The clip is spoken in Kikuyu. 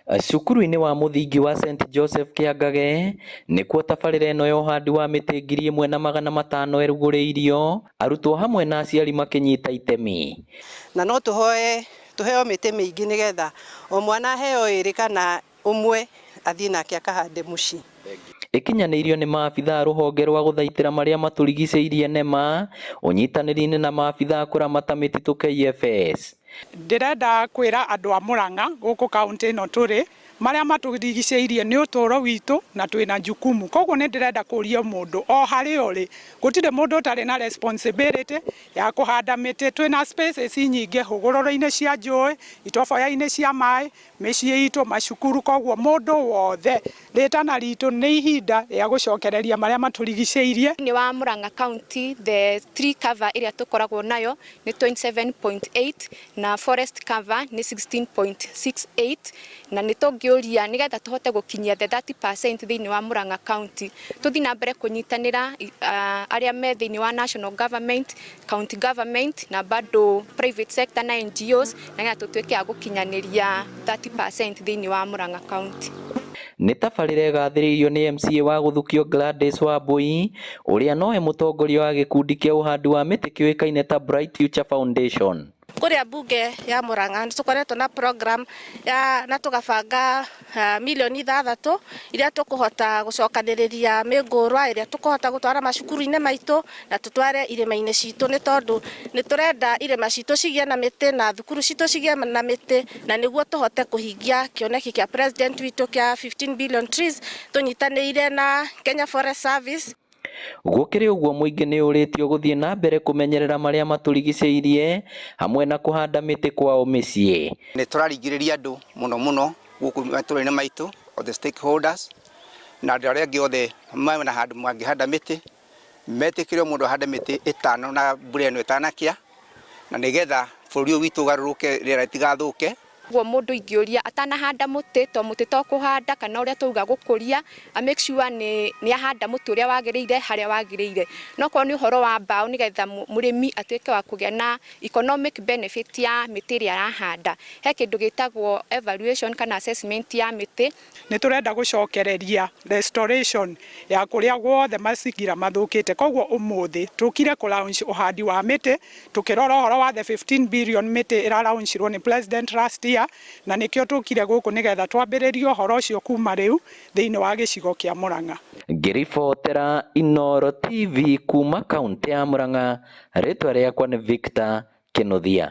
Cukuru-inĩ wa mũthingi wa St Joseph Kĩangage nĩkuo tabarĩra ĩno ya ũhandi wa mĩtĩ 1,500 ĩrugũrĩirio, arutwo hamwe na aciari makĩnyita itemi. Na no tuheo mĩtĩ mĩingĩ nĩgetha o mwana aheo ĩrĩ kana ũmwe athiĩ nake akahande mũciĩ. Ikinyanĩirio nĩ maabitha rũhonge rwa gũthaitĩra marĩa matũrigicĩirie NEMA ũnyitanĩri-inĩ na maabitha kũramata mĩtitũ KFS. Ndĩrenda kwĩra andũ a Murang'a gũkũ kaunti ĩno tũrĩ marĩa matũrigicĩirie nĩ ũtũũro witũ na twĩna jukumu. Koguo nĩ ndĩrenda kũria mũndũ o harĩa ũrĩ, gũtirĩ mũndũ ũtarĩ na responsibility ya kũhanda mĩtĩ. Twĩna spaces nyingĩ hũgũrũrũ-inĩ cia njũĩ, itoboya-inĩ cia maĩ, mĩciĩ itũ, macukuru. Koguo mũndũ wothe rĩtana ritũ nĩ ihinda rĩa gũcokereria marĩa matũrigicĩirie. Thĩinĩ wa Murang'a County, the tree cover ĩrĩa tũkoragwo nayo nĩ 27.8 na forest cover nĩ 16.68, na nĩ tũngĩũria nĩgetha tũhote gũkinyia the 30% thĩinĩ wa Murang'a County. Tũthiĩ na mbere kũnyitanĩra arĩa me thĩinĩ wa national government, county government na bado private sector na NGOs nĩgetha tũtuĩke a gũkinyanĩria 30% thĩinĩ wa Murang'a County. Nĩ tabarĩra ĩgathĩrĩirio nĩ MCA wa Gũthukio Gladys Wambui, ũrĩa nowe mũtongoria wa gĩkundi kĩa ũhandi wa mĩtĩ kĩũĩkaine ta Bright Future Foundation. Kũrĩa mbunge ya Murang'a nĩtũkoretwo na program na tũgabanga milioni 6 iria tũkũhota gũcokanĩrĩria mĩngũrwa ĩrĩa tũkũhota gũtwara macukuru-inĩ maitũ na tũtware irĩma-inĩ citũ, nĩ tondũ nĩ tũrenda irĩma citũ cigĩe na mĩtĩ na thukuru citũ cigĩe na mĩtĩ, na nĩguo tũhote kũhingia kĩoneki kĩa president witũ kĩa 15 billion trees tũnyitanĩire na Kenya Forest Service. Gũkĩrĩ ũguo mũingĩ nĩ ũrĩtio gũthiĩ na mbere kũmenyerera marĩa matũrigicĩirie hamwe na kũhanda mĩtĩ kwao mĩciĩ. Nĩ tũraringĩrĩria andũ mũno gũkũ matũũra-inĩ maitũ, the stakeholders na andũ arĩa angĩ othe na handũ mangĩhanda mĩtĩ, metĩkĩre mũndũ ahande mĩtĩ 5 na mbura ĩno ĩtanakĩa, na nĩgetha bũrũri ũyũ witũ ũgarũrũke, rĩera rĩtigathũke. Guo mũndũ ingĩũria atanahanda mũtĩ to mũtĩ to kũhanda kana ũrĩa tũuga gũkũria, a make sure nĩ ahanda mũtĩ ũrĩa wagĩrĩire harĩa wagĩrĩire. No korwo nĩ ũhoro wa mbaũ nĩgetha mũrĩmi atuĩke wa kũgĩa na economic benefit ya mĩtĩ ĩrĩa arahanda. He kĩndũ gĩtagwo evaluation kana assessment ya mĩtĩ. Nĩ tũrenda gũcokereria restoration ya kũrĩa guothe macingira mathũkĩte. Koguo ũmũthĩ tũkire kũ launch ũhandi wa mĩtĩ, tũkĩrora ũhoro wa the 15 billion mĩtĩ ĩra launchirwo nĩ president last year, na nĩkĩo tũkire gũkũ nĩgetha twambĩrĩrie ũhoro ũcio kuma rĩu thĩinĩ wa gĩcigo kĩa Murang'a. Ngĩribotera Inooro TV kuma kaunti ya Murang'a, rĩtwa rĩakwa nĩ Victor Kĩnuthia.